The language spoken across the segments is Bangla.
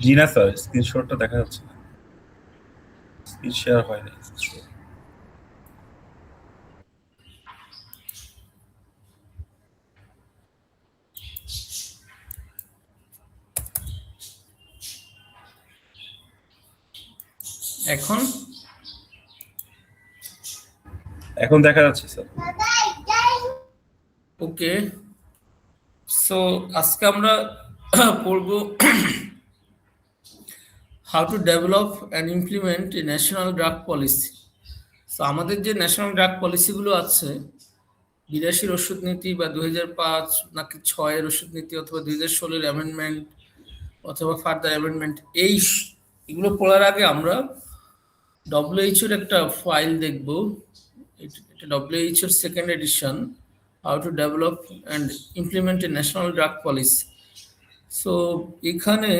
জি না স্যার, স্ক্রিনশটটা দেখা যাচ্ছে না, স্ক্রিন শেয়ার হয় না। এখন এখন দেখা যাচ্ছে স্যার। ওকে, সো আজকে আমরা পড়ব how to develop and implement a national drug policy. So আমাদের যে ন্যাশনাল ড্রাগ পলিসিগুলো আছে, 82 ওষুধ নীতি বা 2005 নাকি 6 ওষুধ নীতি অথবা 2016 অ্যামেন্ডমেন্ট অথবা ফার্দার অ্যামেন্ডমেন্ট, এগুলো পড়ার আগে আমরা ডব্লিউএইচওর একটা ফাইল দেখব। এটা ডব্লিউএইচওর second edition, how to develop and implement a national drug policy. So এখানে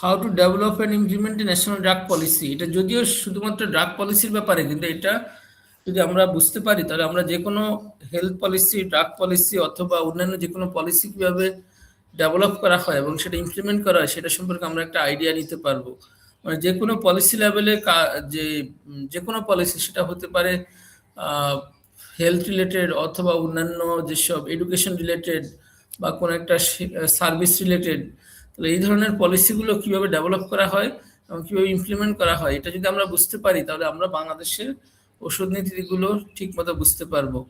how to develop and implement a national drug policy, এটা যদিও শুধুমাত্র ড্রাগ পলিসির ব্যাপারে, কিন্তু এটা যদি আমরা বুঝতে পারি তাহলে আমরা যে কোনো হেলথ পলিসি, ড্রাগ পলিসি অথবা অন্যান্য যে কোনো পলিসি কিভাবে ডেভেলপ করা হয় এবং সেটা ইমপ্লিমেন্ট করা হয় সেটা সম্পর্কে আমরা একটা আইডিয়া নিতে পারবো। মানে যে কোনো পলিসি লেভেলে যে কোনো পলিসি, সেটা হতে পারে হেলথ রিলেটেড অথবা অন্যান্য যেসব এডুকেশন রিলেটেড বা কোনো একটা সার্ভিস রিলেটেড, তাহলে এই ধরনের পলিসিগুলো কিভাবে ডেভেলপ করা হয় এবং কিভাবে ইমপ্লিমেন্ট করা হয় এটা যদি আমরা বুঝতে পারি তাহলে আমরা বাংলাদেশের ওষুধ নীতিগুলো ঠিক মতো বুঝতে পারবো।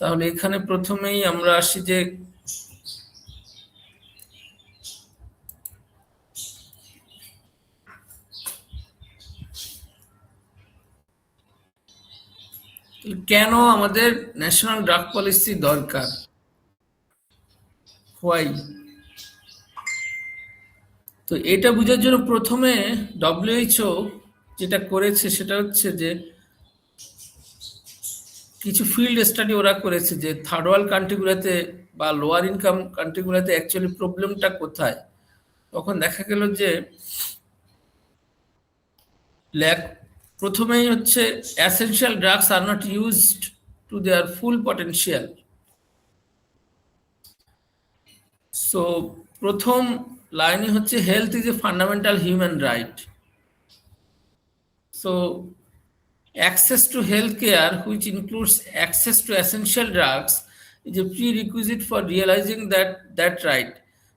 তাহলে এখানে প্রথমেই আমরা আসি যে কেন আমাদের ন্যাশনাল ড্রাগ পলিসি দরকার, হোয়াই। তো এটা বোঝার জন্য প্রথমে ডব্লিউএইচও যেটা করেছে সেটা হচ্ছে যে কিছু ফিল্ড স্টাডি ওরা করেছে যে থার্ড ওয়ার্ল্ড কান্ট্রিগুলোতে বা লোয়ার ইনকাম কান্ট্রিগুলোতে অ্যাকচুয়ালি প্রবলেমটা কোথায়। তখন দেখা গেল যে প্রথমেই হচ্ছে essential drugs are not used to their full potential. So প্রথম লাইনই হচ্ছে health is a fundamental human right. So access to healthcare, which includes access to essential drugs, is a prerequisite for realizing that right.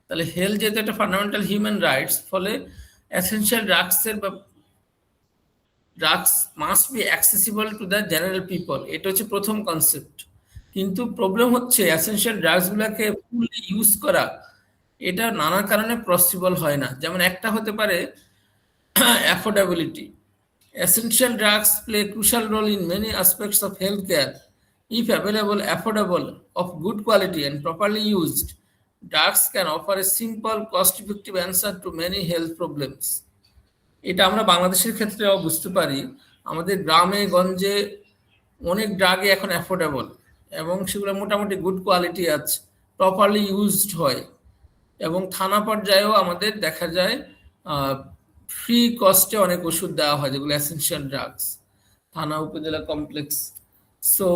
তাহলে হেলথ যেহেতু একটা ফান্ডামেন্টাল হিউম্যান রাইটস, ফলে essential drugs must be accessible to the general people. এটা হচ্ছে প্রথম কনসেপ্ট। কিন্তু প্রবলেম হচ্ছে এসেনশিয়াল ড্রাগসগুলোকে ফুললি ইউজ করা, এটা নানা কারণে পসিবল হয় না। যেমন একটা হতে পারে affordability. Essential drugs play a crucial role in many aspects of healthcare. If available, affordable, of good quality, and properly used, drugs can offer a simple, cost-effective answer to many health problems. এটা আমরা বাংলাদেশের ক্ষেত্রেও বুঝতে পারি। আমাদের গ্রামে গঞ্জে অনেক ড্রাগই এখন অ্যাফোর্ডেবল এবং সেগুলো মোটামুটি গুড কোয়ালিটি আছে, প্রপারলি ইউজড হয় এবং থানা পর্যায়েও আমাদের দেখা যায় ফ্রি কস্টে অনেক ওষুধ দেওয়া হয় যেগুলো এসেনশিয়াল ড্রাগস, থানা উপজেলা কমপ্লেক্স। সো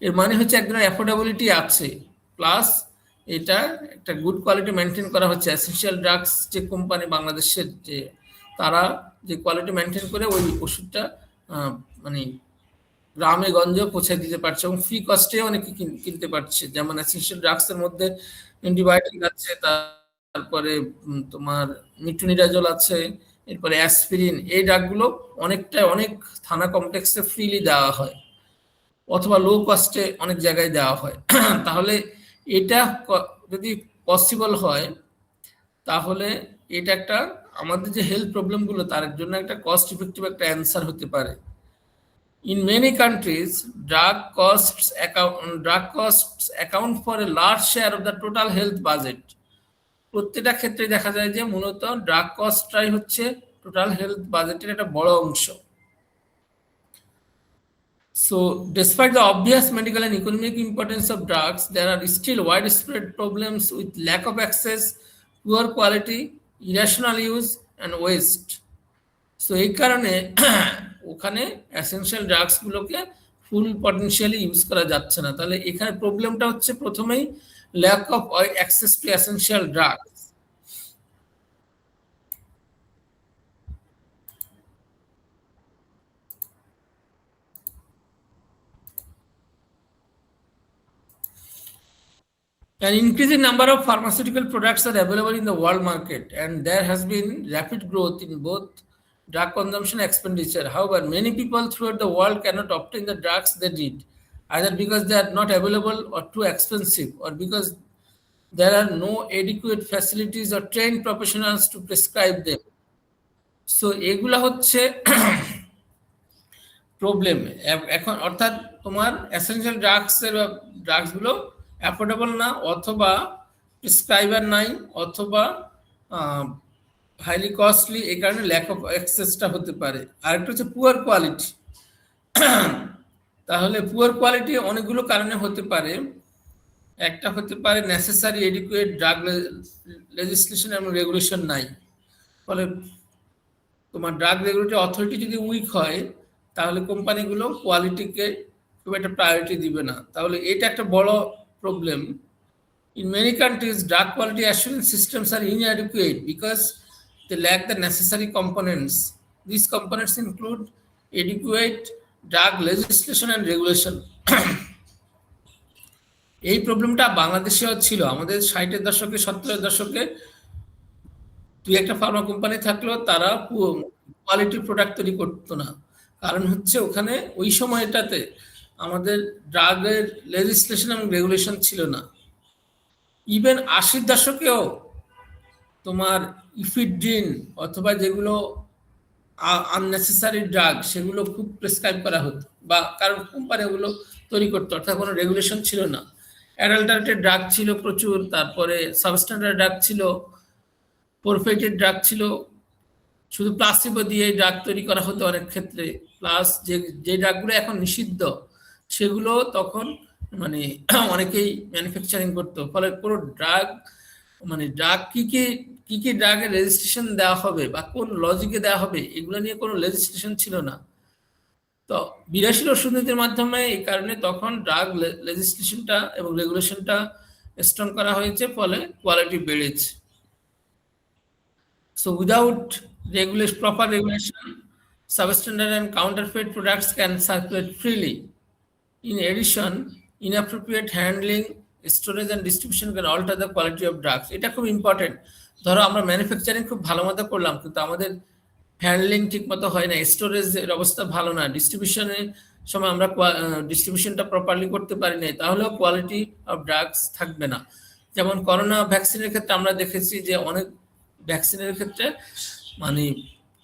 এর মানে হচ্ছে এক ধরনের অ্যাফোর্ডেবিলিটি আছে, প্লাস এটা একটা গুড কোয়ালিটি মেনটেন করা হচ্ছে। এসেনশিয়াল ড্রাগস যে কোম্পানি বাংলাদেশের, যে তারা যে কোয়ালিটি মেনটেন করে ওই ওষুধটা মানে গ্রামে গঞ্জেও পৌঁছে দিতে পারছে এবং ফ্রি কস্টে অনেকে কিনতে পারছে। যেমন এসেনশিয়াল ড্রাগসের মধ্যে অ্যান্টিবায়োটিক আছে, তারপরে তোমার মিট্রোনিডাজল আছে, এরপরে অ্যাসপিরিন। এই ড্রাগগুলো অনেক থানা কমপ্লেক্সে ফ্রিলি দেওয়া হয় অথবা লো কস্টে অনেক জায়গায় দেওয়া হয়। তাহলে এটা যদি পসিবল হয় তাহলে এটা একটা আমাদের যে হেলথ প্রবলেমগুলো তার জন্য একটা কস্ট ইফেক্টিভ একটা অ্যান্সার হতে পারে। In many countries, drug costs account for a large share of the total health budget. প্রত্যেকটা ক্ষেত্রে দেখা যায় যে মূলত ড্রাগ কস্টটাই হচ্ছে টোটাল হেলথ বাজেটের একটা বড় অংশ। So, despite the obvious medical and economic importance of drugs, there are still widespread problems with lack of access, poor quality, irrational use, and waste. So এই কারণে ওখানে এসেনশিয়াল ড্রাগস গুলোকে ফুল পটেনশিয়ালি ইউজ করা যাচ্ছে না। তাহলে এখানে প্রবলেমটা হচ্ছে প্রথমেই lack of access to essential drugs. An increasing number of pharmaceutical products are available in the world market, and there has been rapid growth in both drug consumption and expenditure. However, many people throughout the world cannot obtain the drugs they need, either because they are not available or too expensive, or because there are no adequate facilities or trained professionals to prescribe them. So, এগুলা হচ্ছে প্রবলেম এখন, অর্থাৎ তোমার এসেনশিয়াল ড্রাগসগুলো অ্যাফোর্ডেবল না, অথবা প্রেসক্রাইবার নাই, অথবা হাইলি কস্টলি, এই কারণে ল্যাক অফ অ্যাক্সেসটা হতে পারে। আরেকটা হচ্ছে পুয়ার কোয়ালিটি। তাহলে পুয়ার কোয়ালিটি অনেকগুলো কারণে হতে পারে। একটা হতে পারে নেসেসারি এডিকুয়েট ড্রাগ লেজিসলেশন এবং রেগুলেশন নাই, ফলে তোমার ড্রাগ রেগুলেটরি অথরিটি যদি উইক হয় তাহলে কোম্পানিগুলো কোয়ালিটিকে খুব একটা প্রায়োরিটি দিবে না। তাহলে এটা একটা বড় problem. In many countries, drug quality assurance systems are inadequate because they lack the necessary components. These components include adequate drug legislation and regulation. এই প্রবলেমটা বাংলাদেশেও ছিল। আমাদের 60-এর দশকে 70-এর দশকে দুই একটা ফার্মা কোম্পানি থাকলেও তারা কোয়ালিটি প্রোডাক্ট তৈরি করতো না। কারণ হচ্ছে ওখানে ওই সময়টাতে আমাদের ড্রাগের লেজিসলেশন এবং রেগুলেশন ছিল না। ইভেন 80-এর দশকেও তোমার ইফিড্রিন অথবা যেগুলো আননেসেসারি ড্রাগ সেগুলো খুব প্রেসক্রাইব করা হতো, বা কারণ কোম্পানি ওগুলো তৈরি করতো, অর্থাৎ কোনো রেগুলেশন ছিল না। অ্যাডাল্টারেটেড ড্রাগ ছিল প্রচুর, তারপরে সাবস্ট্যান্ডার্ড ড্রাগ ছিল, প্রফেটেড ড্রাগ ছিল, শুধু প্লাসিবো দিয়ে ড্রাগ তৈরি করা হতো অনেক ক্ষেত্রে। প্লাস যে ড্রাগগুলো এখন নিষিদ্ধ সেগুলো তখন মানে অনেকেই ম্যানুফ্যাকচারিং করতো। ফলে পুরো ড্রাগ ড্রাগ কি কি ড্রাগের রেজিস্ট্রেশন দেওয়া হবে বা কোন লজিকে দেওয়া হবে এগুলো নিয়ে কোনো লেজিসলেশন ছিল না। তো 82 ওষুধ নীতির মাধ্যমে এই কারণে তখন ড্রাগ লেজিসলেশনটা এবং রেগুলেশনটা স্ট্রং করা হয়েছে, ফলে কোয়ালিটি বেড়েছে। So without proper regulation, substandard and counterfeit products can circulate freely. In addition, inappropriate handling, storage and distribution can alter the quality of drugs. এটা খুব ইম্পর্টেন্ট। ধরো আমরা ম্যানুফ্যাকচারিং খুব ভালো মতো করলাম, কিন্তু আমাদের হ্যান্ডলিং ঠিক মতো হয় না, স্টোরেজের অবস্থা ভালো না, ডিস্ট্রিবিউশনের সময় আমরা ডিস্ট্রিবিউশনটা প্রপারলি করতে পারি না, তাহলেও কোয়ালিটি অফ ড্রাগস থাকবে না। যেমন করোনা ভ্যাকসিনের ক্ষেত্রে আমরা দেখেছি যে অনেক ভ্যাকসিনের ক্ষেত্রে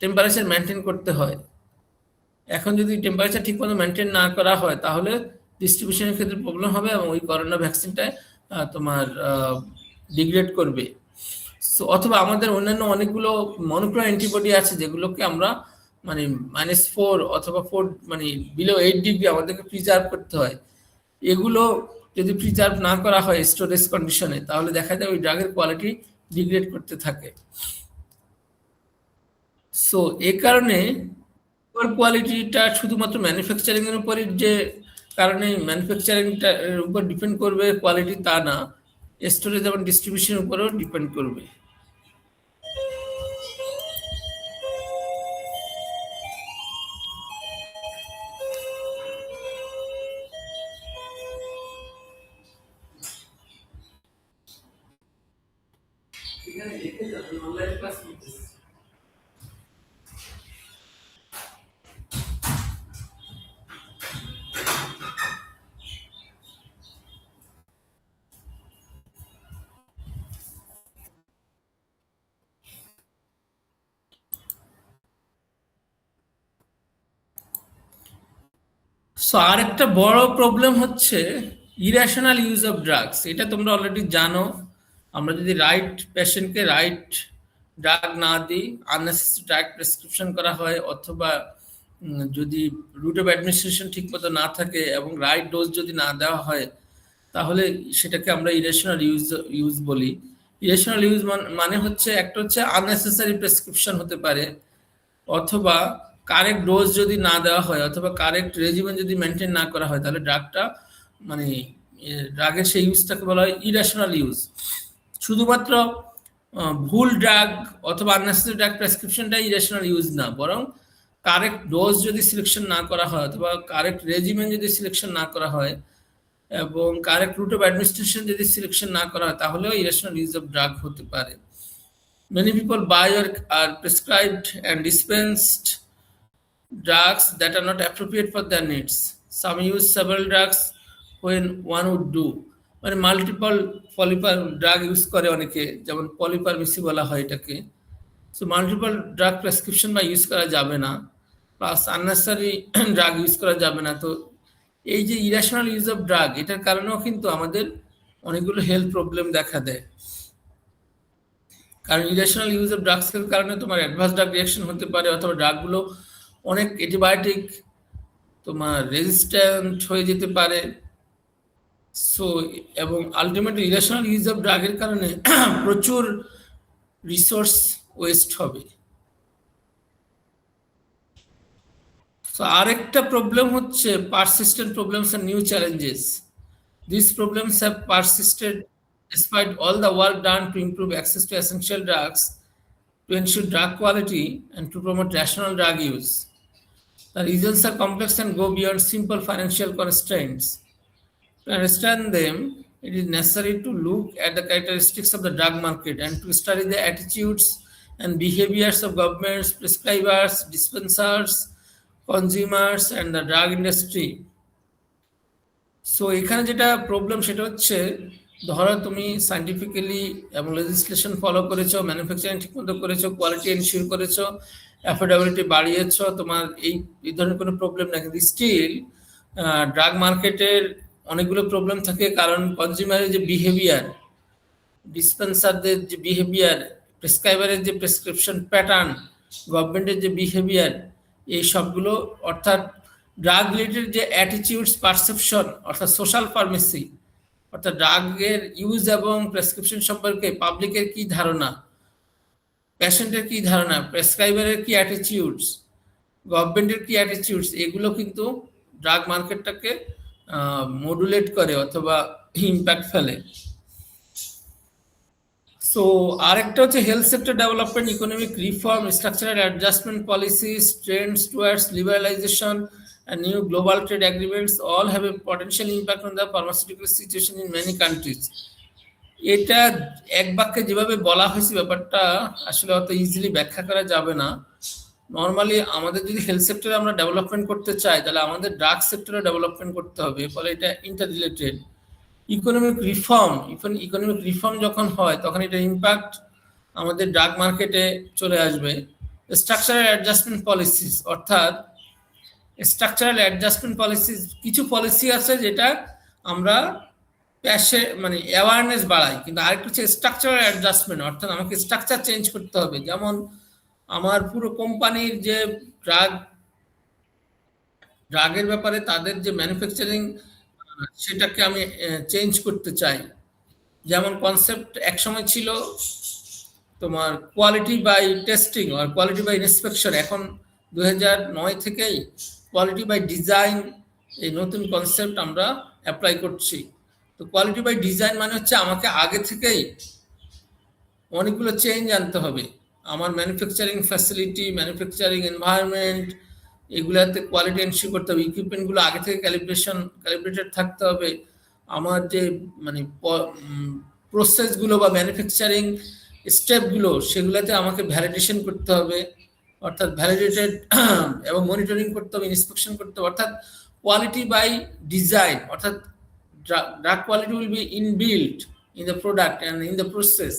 টেম্পারেচার মেনটেন করতে হয়। এখন যদি টেম্পারেচার ঠিক মতো মেনটেন না করা হয় তাহলে ডিস্ট্রিবিউশনের ক্ষেত্রে প্রবলেম হবে এবং ওই করোনা ভ্যাকসিনটা তোমার ডিগ্রেড করবে। সো অথবা আমাদের অন্যান্য অনেকগুলো মনোক্লোনাল অ্যান্টিবডি আছে যেগুলোকে আমরা -4 অথবা 4 বিলো 8 ডিগ্রি আমাদেরকে প্রিজার্ভ করতে হয়। এগুলো যদি প্রিজার্ভ না করা হয় স্টোরেজ কন্ডিশনে তাহলে দেখা যায় ওই ড্রাগের কোয়ালিটি ডিগ্রেড করতে থাকে। সো এই কারণে কোয়ালিটিটা শুধুমাত্র ম্যানুফ্যাকচারিং এর উপরই যে কারণে ম্যানুফ্যাকচারিংটার উপর ডিপেন্ড করবে কোয়ালিটি তা না, স্টোরেজ এবং ডিস্ট্রিবিউশনের উপরও ডিপেন্ড করবে। সো আরেকটা বড় প্রবলেম হচ্ছে ইরেশনাল ইউজ অফ ড্রাগস। এটা তোমরা অলরেডি জানো, আমরা যদি রাইট পেশেন্টকে রাইট ড্রাগ না দিই, আননেসেসারি ড্রাগ প্রেসক্রিপশন করা হয়, অথবা যদি রুট অফ অ্যাডমিনিস্ট্রেশন ঠিক মতো না থাকে এবং রাইট ডোজ যদি না দেওয়া হয় তাহলে সেটাকে আমরা ইরেশনাল ইউজ বলি। ইরেশনাল ইউজ মানে হচ্ছে একটা হচ্ছে আননেসেসারি প্রেসক্রিপশন হতে পারে, অথবা কারেক্ট ডোজ যদি না দেওয়া হয় অথবা কারেক্ট রেজিমেন যদি মেনটেন না করা হয় তাহলে ড্রাগটা মানে ড্রাগের সেই ইউজটাকে বলা হয় ইরেশনাল ইউজ। শুধুমাত্র ভুল ড্রাগ অথবা আননেসেসারি ড্রাগ প্রেসক্রিপশনটাই ইরেশনাল ইউজ না, বরং কারেক্ট ডোজ যদি সিলেকশন না করা হয় অথবা কারেক্ট রেজিমেন যদি সিলেকশন না করা হয় এবং কারেক্ট রুট অফ অ্যাডমিনিস্ট্রেশন যদি সিলেকশন না করা হয় তাহলেও ইরেশনাল ইউজ অফ ড্রাগ হতে পারে। Many people buy or are prescribed and dispensed drugs that are not appropriate for their needs. Some use several drugs when one would do. মানে মাল্টিপল পলিপার ড্রাগ ইউজ করে অনেকে, যেমন পলিপারমিসি বলা হয় এটাকে। সো মাল্টিপল ড্রাগ প্রেসক্রিপশন বা ইউজ করা যাবে না, প্লাস আননেসেসারি ড্রাগ ইউজ করা যাবে না। তো এই যে ইরেশনাল ইউজ অফ ড্রাগ, এটার কারণেও কিন্তু আমাদের অনেকগুলো হেলথ প্রবলেম দেখা দেয়। কারণ ইরেশনাল ইউজ অফ ড্রাগসের কারণে তোমার অ্যাডভান্স ড্রাগ রিঅ্যাকশন হতে পারে, অথবা ড্রাগগুলো অনেক অ্যান্টিবায়োটিক তোমার রেজিস্ট্যান্ট হয়ে যেতে পারে। সো এবং আলটিমেটলি ইরেশনাল ইউজ অফ ড্রাগের কারণে প্রচুর রিসোর্স ওয়েস্ট হবে। সো আরেকটা প্রবলেম হচ্ছে persistent problems and new challenges. This problems have persisted despite all the work done to improve access to essential drugs, to ensure drug quality, and to promote rational drug use. The reasons are complex and go beyond simple financial constraints. To understand them, it is necessary to look at the characteristics of the drug market and to study the attitudes and behaviors of governments, prescribers, dispensers, consumers, and the drug industry. So এখানে যেটা প্রবলেম সেটা হচ্ছে, ধরো তুমি সাইন্টিফিক্যালি এবং লেজিসলেশন ফলো করেছো, ম্যানুফ্যাকচারিং ঠিকমতো করেছো, কোয়ালিটি এনশিওর করেছো, অ্যাফোর্ডেবিলিটি বাড়িয়েছো, তোমার এই ধরনের কোনো প্রবলেম না, কিন্তু স্টিল ড্রাগ মার্কেটের অনেকগুলো প্রবলেম থাকে। কারণ কনজিউমারের যে বিহেভিয়ার, ডিসপেন্সারদের যে বিহেভিয়ার, প্রেসক্রাইবারের যে প্রেসক্রিপশন প্যাটার্ন, গভর্নমেন্টের যে বিহেভিয়ার, এই সবগুলো অর্থাৎ ড্রাগ রিলেটেড যে অ্যাটিটিউডস পারসেপশন অর্থাৎ সোশ্যাল ফার্মেসি, অর্থাৎ ড্রাগের ইউজ এবং প্রেসক্রিপশন সম্পর্কে পাবলিকের কি ধারণা, পেশেন্টের কি ধারণা, প্রেসক্রাইবারের কি অ্যাটিটিউডস, গভর্নমেন্টের কি অ্যাটিটিউডস, এগুলো কিন্তু ড্রাগ মার্কেটটাকে মডুলেট করে অথবা ইম্প্যাক্ট ফেলে। সো আরেকটা হচ্ছে health sector development, economic reform, structural adjustment policies, Trends towards liberalisation and new global trade agreements all have a potential impact on the pharmaceutical situation in many countries. এটা এক বাক্যে যেভাবে বলা হয়েছে ব্যাপারটা আসলে অত ইজিলি ব্যাখ্যা করা যাবে না। নর্মালি আমাদের যদি হেলথ সেক্টরে আমরা ডেভেলপমেন্ট করতে চাই তাহলে আমাদের ড্রাগ সেক্টরে ডেভেলপমেন্ট করতে হবে, ফলে এটা ইন্টার রিলেটেড। ইকোনমিক রিফর্ম যখন হয় তখন এটা ইম্প্যাক্ট আমাদের ড্রাগ মার্কেটে চলে আসবে। স্ট্রাকচারাল অ্যাডজাস্টমেন্ট পলিসিস, অর্থাৎ স্ট্রাকচারাল অ্যাডজাস্টমেন্ট পলিসি, কিছু পলিসি আছে যেটা আমরা মানে অ্যাওয়ারনেস বাড়াই, কিন্তু আরেকটা হচ্ছে স্ট্রাকচারাল অ্যাডজাস্টমেন্ট, অর্থাৎ আমাকে স্ট্রাকচার চেঞ্জ করতে হবে। যেমন আমার পুরো কোম্পানির যে ড্রাগের ব্যাপারে তাদের যে ম্যানুফ্যাকচারিং সেটাকে আমি চেঞ্জ করতে চাই। যেমন কনসেপ্ট একসময় ছিল তোমার কোয়ালিটি বাই টেস্টিং আর কোয়ালিটি বাই ইন্সপেকশন, এখন 2009 থেকেই কোয়ালিটি বাই ডিজাইন এই নতুন কনসেপ্ট আমরা অ্যাপ্লাই করছি। তো কোয়ালিটি বাই ডিজাইন মানে হচ্ছে আমাকে আগে থেকেই অনেকগুলো চেঞ্জ আনতে হবে। আমার ম্যানুফ্যাকচারিং ফ্যাসিলিটি, ম্যানুফ্যাকচারিং এনভায়রনমেন্ট, এগুলাতে কোয়ালিটি এনশিওর করতে হবে। ইকুইপমেন্টগুলো আগে থেকে ক্যালিব্রেটেড থাকতে হবে। আমার যে মানে প্রসেসগুলো বা ম্যানুফ্যাকচারিং স্টেপগুলো সেগুলোতে আমাকে ভ্যালিডেশন করতে হবে, অর্থাৎ ভ্যালিডেটেড এবং মনিটরিং করতে হবে, ইন্সপেকশন করতে হবে। অর্থাৎ কোয়ালিটি বাই ডিজাইন, অর্থাৎ drug quality will be inbuilt in the product and in the process.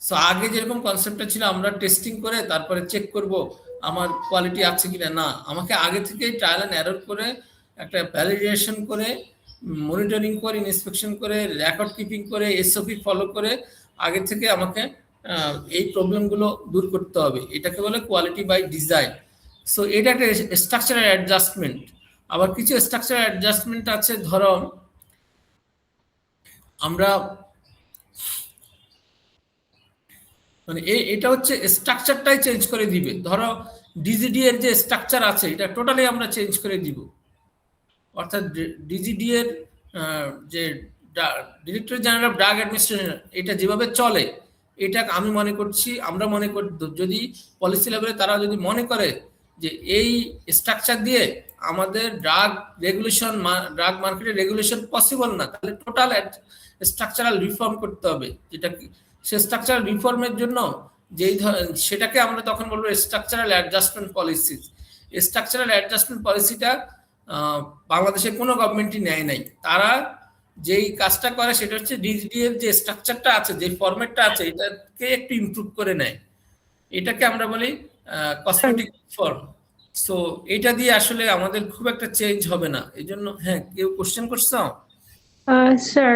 So আগে যেরকম কনসেপ্টটা ছিল আমরা টেস্টিং করে তারপরে চেক করব আমার কোয়ালিটি আছে কিনা, না, আমাকে আগে থেকেই ট্রায়াল অ্যান্ড এরর করে একটা ভ্যালিডেশন করে, মনিটরিং করে, ইন্সপেকশন করে, রেকর্ড কিপিং করে, এসওপি ফলো করে আগে থেকে আমাকে এই প্রবলেমগুলো দূর করতে হবে। এটাকে বলে কোয়ালিটি বাই ডিজাইন। সো এটা একটা স্ট্রাকচারাল অ্যাডজাস্টমেন্ট। আবার কিছু স্ট্রাকচারাল অ্যাডজাস্টমেন্ট আছে, ধরো আমরা মানে এটা হচ্ছে স্ট্রাকচারটাই চেঞ্জ করে দিবে। ধরো ডিজিডি এর যে স্ট্রাকচার আছে এটা টোটালি আমরা চেঞ্জ করে দিব। অর্থাৎ ডিজিডি এর যে director general of drug administration এটা যেভাবে চলে, এটা আমি মনে করছি, আমরা মনে করি যদি পলিসি লেভেলে তারা যদি মনে করে যে এই স্ট্রাকচার দিয়ে আমাদের ড্রাগ রেগুলেশন, ড্রাগ মার্কেটের রেগুলেশন পসিবল না, তাহলে টোটাল স্ট্রাকচারাল রিফর্ম করতে হবে। যেটা সে স্ট্রাকচারাল রিফর্মের জন্য যেই সেটাকে আমরা তখন বলবো structural adjustment policy. Structural adjustment পলিসিটা বাংলাদেশের কোনো গভর্নমেন্টই নেয় নাই। তারা যেই কাজটা করে সেটা হচ্ছে ডিজিডি এর যে স্ট্রাকচারটা আছে, যে ফরম্যাটটা আছে, এটাকে একটু ইমপ্রুভ করে নেয়। এটাকে আমরা বলি কসমেটিক ফর্ম। সো এটা দিয়ে আসলে আমাদের খুব একটা চেঞ্জ হবে না। এই জন্য হ্যাঁ, কেউ কোশ্চেন করছো? স্যার,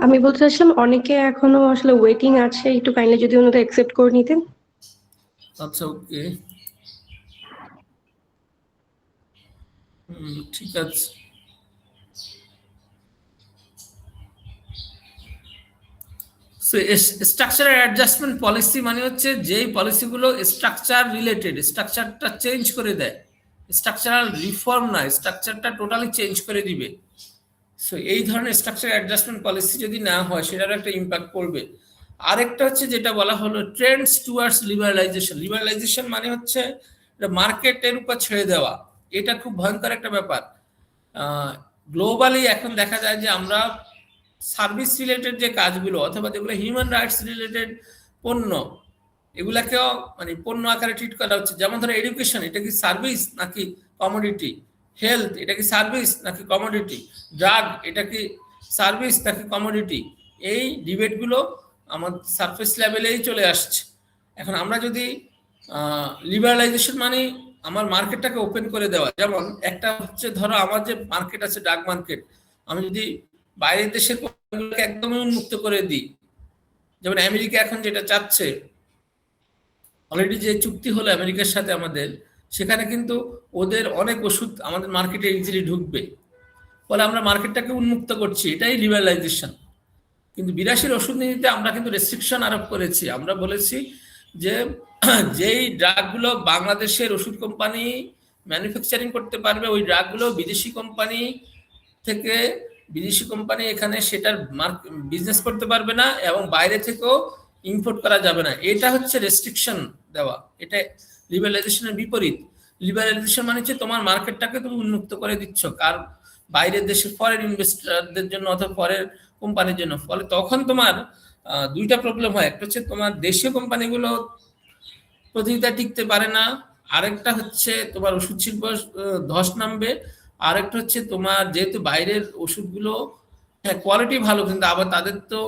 আমি বলতে চাচ্ছিলাম অনেকে এখনো আসলে ওয়েটিং আছে, একটু কাইন্ডলি যদি ওনাদের অ্যাকসেপ্ট করে নিতেন। আচ্ছা, ওকে, ঠিক আছে। স্ট্রাকচারাল অ্যাডজাস্টমেন্ট পলিসি মানে হচ্ছে যেই পলিসিগুলো স্ট্রাকচার রিলেটেড, স্ট্রাকচারটা চেঞ্জ করে দেয়। স্ট্রাকচারাল রিফর্ম না, স্ট্রাকচারটা টোটালি চেঞ্জ করে দিবে। সো এই ধরনের স্ট্রাকচারাল অ্যাডজাস্টমেন্ট পলিসি যদি না হয় সেটার একটা ইম্প্যাক্ট পড়বে। আরেকটা হচ্ছে যেটা বলা হলো ট্রেন্ডস টুয়ার্ডস লিবারালাইজেশন। লিবারালাইজেশন মানে হচ্ছে মার্কেটের উপর ছেড়ে দেওয়া। এটা খুব ভয়ঙ্কর একটা ব্যাপার। গ্লোবালি এখন দেখা যায় যে আমরা সার্ভিস রিলেটেড যে কাজগুলো অথবা যেগুলো হিউম্যান রাইটস রিলেটেড পণ্য, এগুলাকেও মানে পণ্য আকারে ট্রিট করা হচ্ছে। যেমন ধরো এডুকেশন, এটা কি সার্ভিস নাকি কমোডিটি? হেলথ, এটা কি সার্ভিস নাকি কমোডিটি? ড্রাগ, এটা কি সার্ভিস নাকি কমোডিটি? এই ডিবেটগুলো আমাদের সারফেস লেভেলেই চলে আসছে। এখন আমরা যদি লিবারালাইজেশন মানে আমার মার্কেটটাকে ওপেন করে দেওয়া, যেমন একটা হচ্ছে ধরো আমার যে মার্কেট আছে ড্রাগ মার্কেট, আমি যদি বাইরের দেশের পণ্যগুলোকে একদমই উন্মুক্ত করে দিই, যেমন আমেরিকা এখন যেটা চাচ্ছে, অলরেডি যে চুক্তি হলো আমেরিকার সাথে আমাদের, সেখানে কিন্তু ওদের অনেক ওষুধ আমাদের মার্কেটে ইজিলি ঢুকবে, ফলে আমরা মার্কেটটাকে উন্মুক্ত করছি, এটাই লিবারালাইজেশন। কিন্তু 82 ওষুধ নীতিতে আমরা কিন্তু রেস্ট্রিকশন আরোপ করেছি। আমরা বলেছি যে যেই ড্রাগগুলো বাংলাদেশের ওষুধ কোম্পানি ম্যানুফ্যাকচারিং করতে পারবে, ওই ড্রাগগুলো বিদেশি কোম্পানি এখানে সেটার বিজনেস করতে পারবে না এবং বাইরে থেকেও ইম্পোর্ট করা যাবে না। এটা হচ্ছে রেস্ট্রিকশন দেওয়া, এটা লিবারালাইজেশনের বিপরীত। লিবারালাইজেশন মানে হচ্ছে তোমার মার্কেটটাকে তুমি উন্মুক্ত করে দিচ্ছ কার বাইরের দেশে ফরেন ইনভেস্টরদের জন্য অথবা ফরেন কোম্পানির জন্য। ফলে তখন তোমার দুইটা প্রবলেম হয়, একটা হচ্ছে তোমার দেশীয় কোম্পানিগুলো প্রতিযোগিতা টিকতে পারে না, আরেকটা হচ্ছে তোমার ওষুধ শিল্প ধস নামবে, আরেকটা হচ্ছে তোমার যেহেতু বাইরের ওষুধগুলো হ্যাঁ কোয়ালিটি ভালো কিন্তু আবার তাদের তো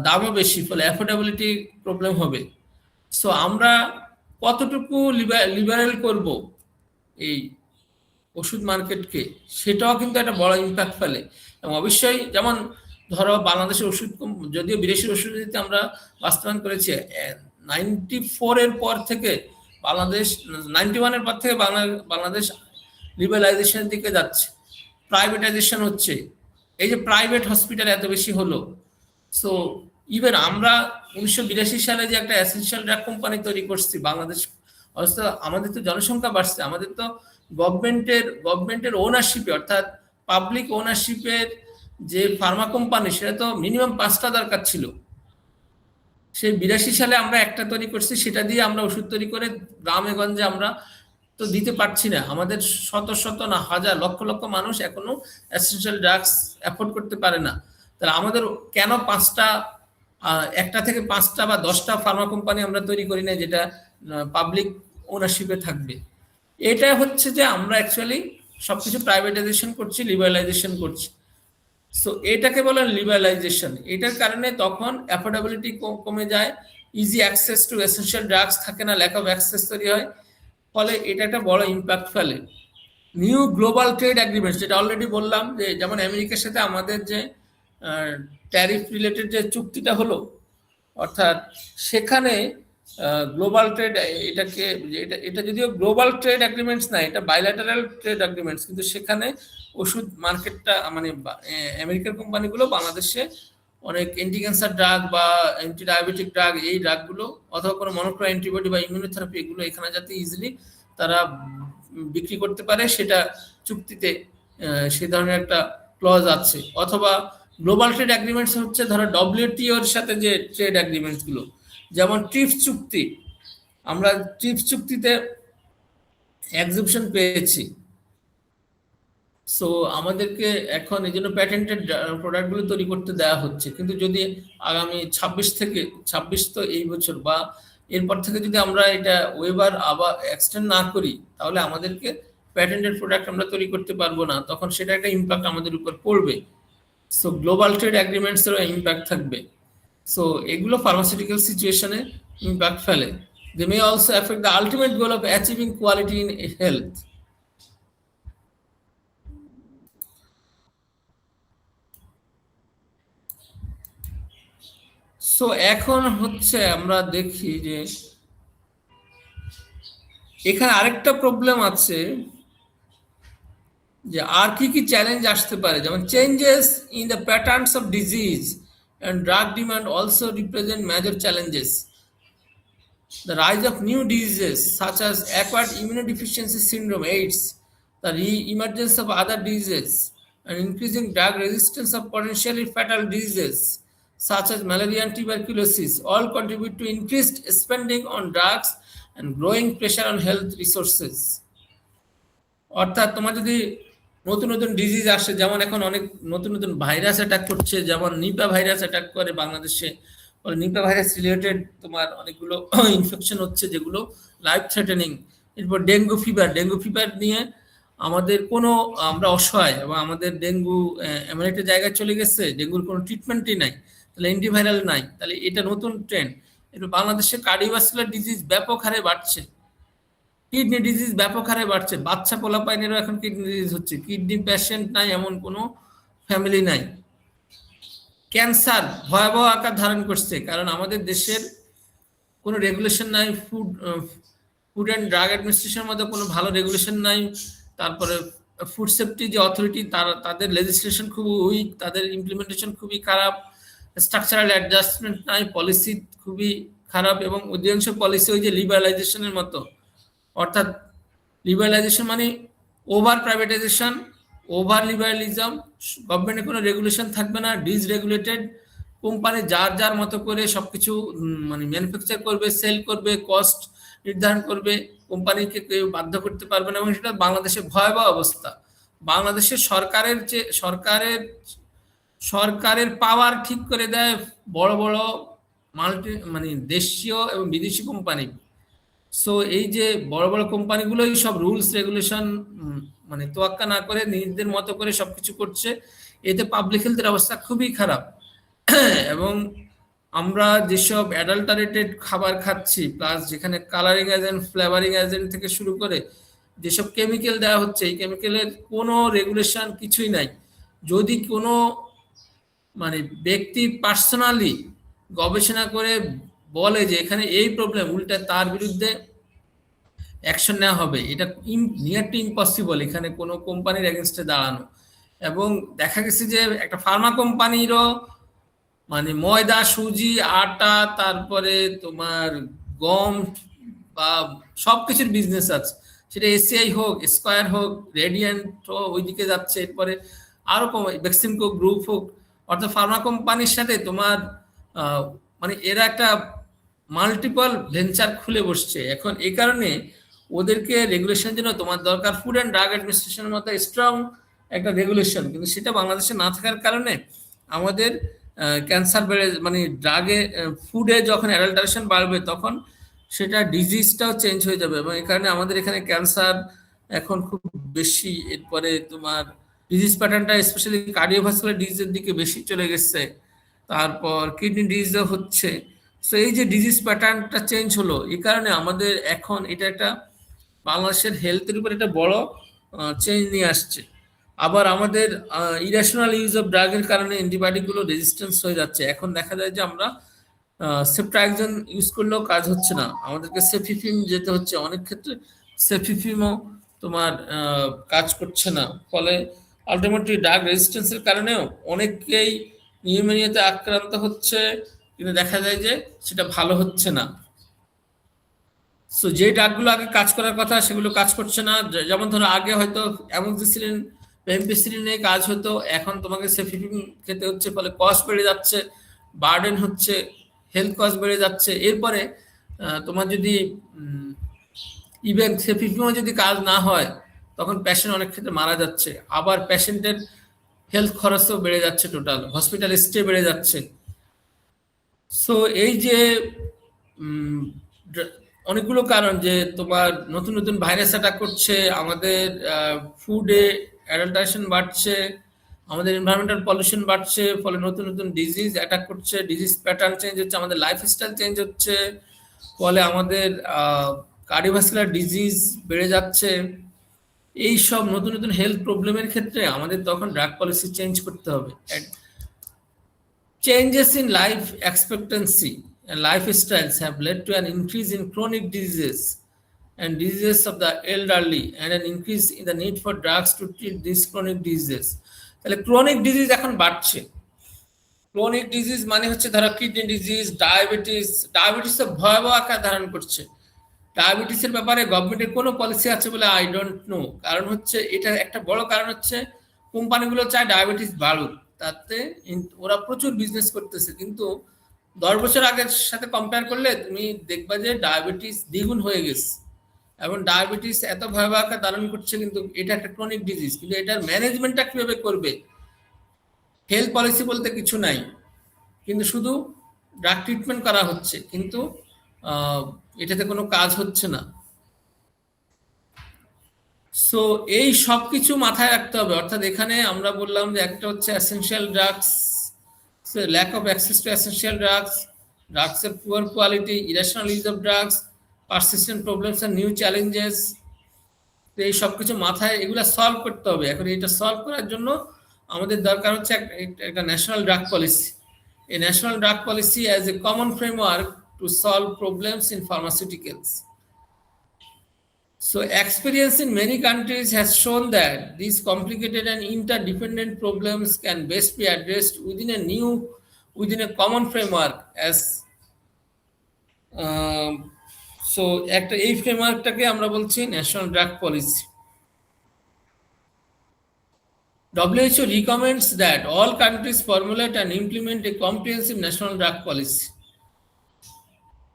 দামও বেশি, ফলে অ্যাফোর্ডেবিলিটি প্রবলেম হবে। সো আমরা কতটুকু লিবারেল করব এই ওষুধ মার্কেটকে, সেটাও কিন্তু একটা বড় ইম্প্যাক্ট ফেলে। এবং অবশ্যই যেমন ধরো বাংলাদেশের ওষুধ, যদিও বিদেশি ওষুধ নীতি আমরা বাস্তবায়ন করেছি 94 এর পর থেকে, বাংলাদেশ 91 এর পর থেকে বাংলাদেশ লিবারালাইজেশনের দিকে যাচ্ছে, প্রাইভেটাইজেশন হচ্ছে। এই যে প্রাইভেট হসপিটাল এত বেশি হলো, সো ইভেন আমরা 1982 সালে যে একটা এসেনশিয়াল ড্রাগ কোম্পানি তৈরি করছি বাংলাদেশ, অবস্থা আমাদের তো জনসংখ্যা বাড়ছে, আমাদের তো গভর্নমেন্টের ওনারশিপে অর্থাৎ পাবলিক ওনারশিপের যে ফার্মা কোম্পানি সেটা তো মিনিমাম 5টা দরকার ছিল। সেই 82 সালে আমরা একটা তৈরি করছি, সেটা দিয়ে আমরা ওষুধ তৈরি করে গ্রামে গঞ্জে আমরা তো দিতে পারছি না। আমাদের শত না হাজার লক্ষ লক্ষ মানুষ এখনো এসেনশিয়াল ড্রাগস অ্যাফোর্ড করতে পারে না। তাহলে আমাদের কেন একটা থেকে 5টা বা 10টা ফার্মা কোম্পানি আমরা তৈরি করি না যেটা পাবলিক ওনারশিপে থাকবে? এটা হচ্ছে যে আমরা অ্যাকচুয়ালি সবকিছু প্রাইভেটাইজেশন করছি, লিবারালাইজেশন করছি। সো এটাকে বলে লিবারালাইজেশন। এটার কারণে তখন অ্যাফোর্ডেবিলিটি কমে যায়, easy access to essential drugs থাকে না, ল্যাক অফ অ্যাক্সেস তৈরি হয়, ফলে এটা একটা বড় ইম্প্যাক্ট ফেলে। নিউ গ্লোবাল ট্রেড এগ্রিমেন্টস, যেটা অলরেডি বললাম যে যেমন আমেরিকার সাথে আমাদের যে ট্যারিফ রিলেটেড যে চুক্তিটা হলো, অর্থাৎ সেখানে গ্লোবাল ট্রেড, এটা যদিও গ্লোবাল ট্রেড এগ্রিমেন্টস না, এটা বাইল্যাটারাল ট্রেড এগ্রিমেন্টস, কিন্তু সেখানে ওষুধ মার্কেটটা মানে আমেরিকার কোম্পানিগুলো বাংলাদেশে অনেক অ্যান্টি ক্যান্সার ড্রাগ বা অ্যান্টি ডায়াবেটিক ড্রাগ, এই ড্রাগগুলো অথবা কোনো মনোক্লোনাল অ্যান্টিবডি বা ইমিউনোথেরাপি, এগুলো এখানে যাতে ইজিলি তারা বিক্রি করতে পারে সেটা চুক্তিতে সেই ধরনের একটা ক্লজ আছে। অথবা গ্লোবাল ট্রেড এগ্রিমেন্টস হচ্ছে ধরো ডব্লিউটিও এর সাথে যে ট্রেড এগ্রিমেন্টস গুলো, যেমন ট্রিপস চুক্তি, আমরা ট্রিপস চুক্তিতে এক্সিবিশন পেয়েছি। সো আমাদেরকে এখন এই জন্য প্যাটেন্টেড প্রোডাক্টগুলো তৈরি করতে দেওয়া হচ্ছে, কিন্তু যদি আগামী 26 তো এই বছর বা এরপর থেকে যদি আমরা এটা ওয়েবার আবার এক্সটেন্ড না করি, তাহলে আমাদেরকে প্যাটেন্টেড প্রোডাক্ট আমরা তৈরি করতে পারবো না, তখন সেটা একটা ইম্প্যাক্ট আমাদের উপর পড়বে। সো গ্লোবাল ট্রেড এগ্রিমেন্টস এরও ইম্প্যাক্ট থাকবে। সো এগুলো ফার্মাসিউটিক্যাল সিচুয়েশনে ইম্প্যাক্ট ফেলে। They may also affect the ultimate goal of achieving quality in health. So এখন হচ্ছে আমরা দেখি যে এখানে আরেকটা প্রবলেম আছে যে আর কি কি চ্যালেঞ্জ আসতে পারে, যেমন changes in the patterns of disease and drug demand also represent major challenges. The rise of new diseases such as acquired immunodeficiency syndrome (AIDS), the re-emergence of other diseases, and increasing drug resistance of potentially fatal diseases such as malaria and tuberculosis all contribute to increased spending on drugs and growing pressure on health resources. অর্থাৎ তোমার যদি নতুন নতুন ডিজিজ আসে, যেমন এখন অনেক নতুন নতুন ভাইরাস অ্যাটাক করছে, যেমন নিপা ভাইরাস অ্যাটাক করে বাংলাদেশে, নিপা ভাইরাস রিলেটেড তোমার অনেকগুলো ইনফেকশন হচ্ছে যেগুলো লাইফ থ্রেটেনিং। এরপর ডেঙ্গু ফিভার নিয়ে আমাদের কোনো, আমরা অসহায় এবং আমাদের ডেঙ্গু এমন একটা জায়গায় চলে গেছে ডেঙ্গুর কোনো ট্রিটমেন্টই নাই, তাহলে অ্যান্টিভাইরাল নাই, তাহলে এটা নতুন ট্রেন্ড। এরপর বাংলাদেশে কার্ডিওভাস্কুলার ডিজিজ ব্যাপক হারে বাড়ছে, কিডনি ডিজিজ ব্যাপক হারে বাড়ছে, বাচ্চা পোলাপাইনেরও এখন কিডনি ডিজিজ হচ্ছে, কিডনি পেশেন্ট নাই এমন কোনো ফ্যামিলি নাই। ক্যান্সার ভয়াবহ আকার ধারণ করছে, কারণ আমাদের দেশের কোনো রেগুলেশন নাই, ফুড অ্যান্ড ড্রাগ অ্যাডমিনিস্ট্রেশনের মধ্যে কোনো ভালো রেগুলেশন নাই। তারপরে ফুড সেফটি যে অথরিটি, তাদের লেজিসলেশন খুবই উইক, তাদের ইমপ্লিমেন্টেশন খুবই খারাপ, স্ট্রাকচারাল অ্যাডজাস্টমেন্ট নাই, পলিসি খুবই খারাপ, এবং অধিকাংশ পলিসি ওই যে লিবারালাইজেশনের মতো, অর্থাৎ লিবারালাইজেশন মানে ওভার প্রাইভেটাইজেশন, ওভার লিবারালিজম, গভর্নমেন্টের কোনো রেগুলেশন থাকবে না, ডিসরেগুলেটেড কোম্পানি যার যার মতো করে সবকিছু মানে ম্যানুফ্যাকচার করবে, সেল করবে, কস্ট নির্ধারণ করবে, কোম্পানিকে কেউ বাধ্য করতে পারবে না, এবং সেটা বাংলাদেশে ভয়াবহ অবস্থা। বাংলাদেশের সরকারের পাওয়ার ঠিক করে দেয় বড় বড় মানে দেশীয় এবং বিদেশি কোম্পানি। সো এই যে বড় বড় কোম্পানিগুলোই সব রুলস রেগুলেশন মানে তোয়াক্কা না করে নিজেদের মতো করে সবকিছু করছে, এতে পাবলিক হেলথের অবস্থা খুবই খারাপ। এবং আমরা যেসব অ্যাডাল্টারেটেড খাবার খাচ্ছি, প্লাস যেখানে কালারিং এজেন্ট, ফ্লেভারিং এজেন্ট থেকে শুরু করে যেসব কেমিক্যাল দেওয়া হচ্ছে, এই কেমিক্যালের কোনো রেগুলেশন কিছুই নাই। যদি কোনো মানে ব্যক্তি পার্সোনালি গবেষণা করে বলে যে এখানে এই প্রবলেম, উল্টা তার বিরুদ্ধে অ্যাকশন নেওয়া হবে, এটা নিয়ার টু ইম্পসিবল এখানে কোনো কোম্পানির এগেনস্টে দাঁড়ানো। এবং দেখা গেছে যে একটা ফার্মা কোম্পানিরও মানে ময়দা, সুজি, আটা, তারপরে তোমার গম বা সবকিছুর বিজনেস আছে, সেটা এসিআই হোক, স্কয়ার হোক, রেডিয়েন্ট ওইদিকে যাচ্ছে, এরপরে আরো বেক্সিমকো গ্রুপ হোক, অর্থাৎ ফার্মা কোম্পানির সাথে তোমার মানে এরা একটা মাল্টিপল ভেঞ্চার খুলে বসছে। এখন এই কারণে ওদেরকে রেগুলেশনের জন্য তোমার দরকার ফুড অ্যান্ড ড্রাগ অ্যাডমিনিস্ট্রেশনের মতো স্ট্রং একটা রেগুলেশন, কিন্তু সেটা বাংলাদেশে না থাকার কারণে আমাদের ক্যান্সার বেড়ে, মানে ড্রাগে ফুডে যখন অ্যাডাল্টারেশন বাড়বে তখন সেটা ডিজিজটাও চেঞ্জ হয়ে যাবে, এবং এই কারণে আমাদের এখানে ক্যান্সার এখন খুব বেশি। এরপরে তোমার ডিজিজ প্যাটার্নটা স্পেশালি কার্ডিওভাস্কুলার ডিজিজের দিকে বেশি চলে গেছে, তারপর কিডনি ডিজিজও হচ্ছে। সো এই যে ডিজিজ প্যাটার্নটা চেঞ্জ হলো, এই কারণে আমাদের এখন এটা একটা বাংলাদেশের হেলথের উপর একটা বড় চেঞ্জ নিয়ে আসছে। আবার আমাদের ইরেশনাল ইউজ অফ ড্রাগের কারণে অ্যান্টিবায়োটিকগুলো রেজিস্ট্যান্স হয়ে যাচ্ছে। এখন দেখা যায় যে আমরা সেপ্ট্রাক্সন ইউজ করলেও কাজ হচ্ছে না, আমাদেরকে সেফিফিম যেতে হচ্ছে, অনেক ক্ষেত্রে সেফিফিমও তোমার কাজ করছে না, ফলে আলটিমেটলি ড্রাগ রেজিস্ট্যান্সের কারণেও অনেকেই নিউমোনিয়াতে আক্রান্ত হচ্ছে, কিন্তু দেখা যায় যে সেটা ভালো হচ্ছে না। সো যে ড্রাগগুলো আগে কাজ করার কথা সেগুলো কাজ করছে না। যেমন ধরো আগে হয়তো অ্যামোক্সিসিলিন পেমপিসিলিন নিয়ে কাজ হতো, এখন তোমাকে সেফিডিন খেতে হচ্ছে, ফলে কস্ট বেড়ে যাচ্ছে, বার্ডেন হচ্ছে, হেলথ কস্ট বেড়ে যাচ্ছে। এরপরে তোমার যদি ইভেন সেফিডিনও যদি কাজ না হয়, তখন পেশেন্ট অনেক ক্ষেত্রে মারা যাচ্ছে, আবার পেশেন্টের হেলথ খরচও বেড়ে যাচ্ছে, টোটাল হসপিটাল স্টে বেড়ে যাচ্ছে। সো এই যে অনেকগুলো কারণ, যে তোমার নতুন নতুন ভাইরাস অ্যাটাক করছে, আমাদের ফুডে অ্যাডাল্টারেশন বাড়ছে, আমাদের এনভায়রনমেন্টাল পলিউশন বাড়ছে, ফলে নতুন নতুন ডিজিজ অ্যাটাক করছে, ডিজিজ প্যাটার্ন চেঞ্জ হচ্ছে, আমাদের লাইফস্টাইল চেঞ্জ হচ্ছে, ফলে আমাদের কার্ডিওভাস্কুলার ডিজিজ বেড়ে যাচ্ছে। এই সব নতুন নতুন হেলথ প্রবলেমের ক্ষেত্রে আমাদের তখন ড্রাগ পলিসি চেঞ্জ করতে হবে। Changes in life expectancy and lifestyles have led to an increase in chronic diseases and diseases of the elderly, and an increase in the need for drugs to treat these chronic diseases. তাহলে ক্রনিক ডিজিজ এখন বাড়ছে। ক্রনিক ডিজিজ মানে হচ্ছে ধরো কিডনি ডিজিজ, ডায়াবেটিস তো ভয়াবহ আকার ধারণ করছে। ডায়াবেটিসের ব্যাপারে গভর্নমেন্টের কোনো পলিসি আছে বলে আই ডোন্ট নো। কারণ হচ্ছে এটা একটা বড় কারণ হচ্ছে কোম্পানিগুলো চায় ডায়াবেটিস বাড়ুক, তাতে ওরা প্রচুর বিজনেস করতেছে, কিন্তু 10 বছর আগের সাথে কম্পেয়ার করলে তুমি দেখবা যে ডায়াবেটিস দ্বিগুণ হয়ে গেছে, এবং ডায়াবেটিস এত ভয়াবহ আকার ধারণ করছে। কিন্তু এটা একটা ক্রনিক ডিজিজ, কিন্তু এটার ম্যানেজমেন্টটা কিভাবে করবে? হেলথ পলিসি বলতে কিছু নাই, কিন্তু শুধু ড্রাগ ট্রিটমেন্ট করা হচ্ছে, কিন্তু এটাতে কোনো কাজ হচ্ছে না। সো এই সব কিছু মাথায় রাখতে হবে। অর্থাৎ এখানে আমরা বললাম যে একটা হচ্ছে essential drugs, lack of access to essential drugs, ড্রাগসের poor quality, irrational use of drugs, persistent problems and new challenges. তো এই সব কিছু মাথায় এগুলা সলভ করতে হবে। এখন এটা সলভ করার জন্য আমাদের দরকার হচ্ছে একটা national drug policy. A national drug policy as a common framework to solve problems in pharmaceuticals. So experience in many countries has shown that these complicated and interdependent problems can best be addressed within a common framework as so একটা এই ফ্রেমওয়ার্কটাকে আমরা বলছি national drug policy. WHO recommends that all countries formulate and implement a comprehensive national drug policy.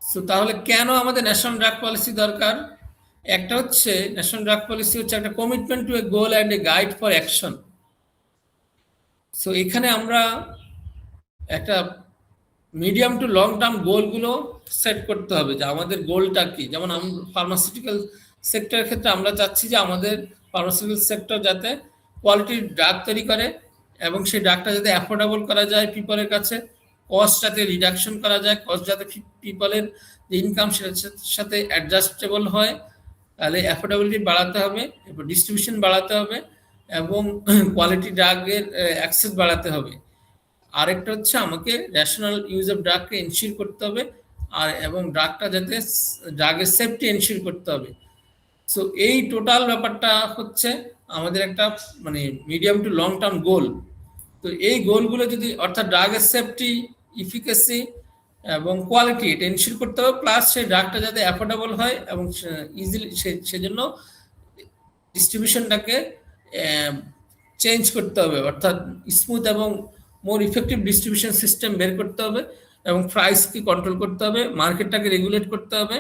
So তাহলে কেন আমাদের ন্যাশনাল ড্রাগ পলিসি দরকার? একটা হচ্ছে ন্যাশনাল ড্রাগ পলিসি হচ্ছে একটা commitment to a goal and a guide for action. So এখানে আমরা একটা মিডিয়াম টু লং টার্ম গোলগুলো সেট করতে হবে, যে আমাদের গোলটা কি। যেমন ফার্মাসিউটিক্যাল সেক্টরের ক্ষেত্রে আমরা চাচ্ছি যে আমাদের ফার্মাসিউটিক্যাল সেক্টর যাতে কোয়ালিটির ড্রাগ তৈরি করে, এবং সেই ড্রাগটা যাতে অ্যাফোর্ডেবল করা যায় পিপলের কাছে, কস্ট যাতে রিডাকশন করা যায়, কস্ট যাতে পিপলের যে ইনকাম সেটার সাথে অ্যাডজাস্টেবল হয়, তাহলে অ্যাফোর্ডেবিলিটি বাড়াতে হবে, এরপর ডিস্ট্রিবিউশন বাড়াতে হবে, এবং কোয়ালিটি ড্রাগের অ্যাক্সেস বাড়াতে হবে। আরেকটা হচ্ছে আমাকে ন্যাশনাল ইউজ অফ ড্রাগকে এনশিওর করতে হবে, আর এবং ড্রাগটা যাতে ড্রাগের সেফটি এনশিওর করতে হবে। সো এই টোটাল ব্যাপারটা হচ্ছে আমাদের একটা মানে medium to long term goal. তো এই গোলগুলো যদি, অর্থাৎ ড্রাগের সেফটি, ইফিকেসি এবং কোয়ালিটি এটা এনশিওর করতে হবে, প্লাস সেই ড্রাগটা যাতে অ্যাফোর্ডেবল হয় এবং ইজিলি, সেজন্য ডিস্ট্রিবিউশনটাকে চেঞ্জ করতে হবে, অর্থাৎ স্মুথ এবং মোর ইফেক্টিভ ডিস্ট্রিবিউশন সিস্টেম বের করতে হবে, এবং প্রাইসকে কন্ট্রোল করতে হবে, মার্কেটটাকে রেগুলেট করতে হবে,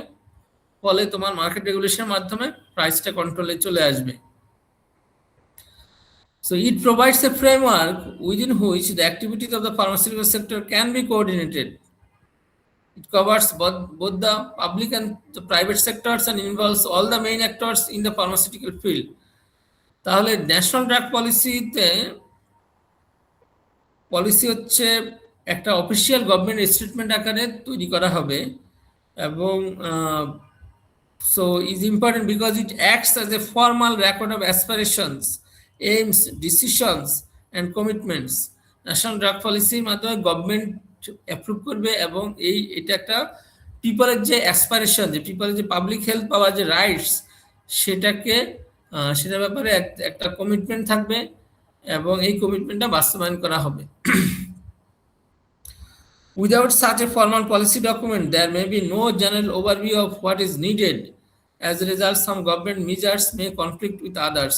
ফলে তোমার মার্কেট রেগুলেশনের মাধ্যমে প্রাইসটা কন্ট্রোলে চলে আসবে। So it provides a framework within which the activities of the pharmaceutical sector can be coordinated. It covers both the public and the private sectors and involves all the main actors in the pharmaceutical field. তাহলে ন্যাশনাল ড্রাগ পলিসিতে পলিসি হচ্ছে একটা অফিসিয়াল গভর্নমেন্ট স্টেটমেন্ট আকারে তৈরি করা হবে, এবং so is important because it acts as a formal record of aspirations, aims, decisions and commitments. National drug পলিসির মাধ্যমে গভর্নমেন্ট অ্যাপ্রুভ করবে, এবং এটা একটা পিপলের যে অ্যাসপারেশন, যে পিপলের যে পাবলিক হেলথ পাওয়ার যে রাইটস, সেটার ব্যাপারে একটা কমিটমেন্ট থাকবে, এবং এই কমিটমেন্টটা বাস্তবায়ন করা হবে। Without such a formal policy document, there may be no general overview of what is needed. As a result, some government measures may conflict with others.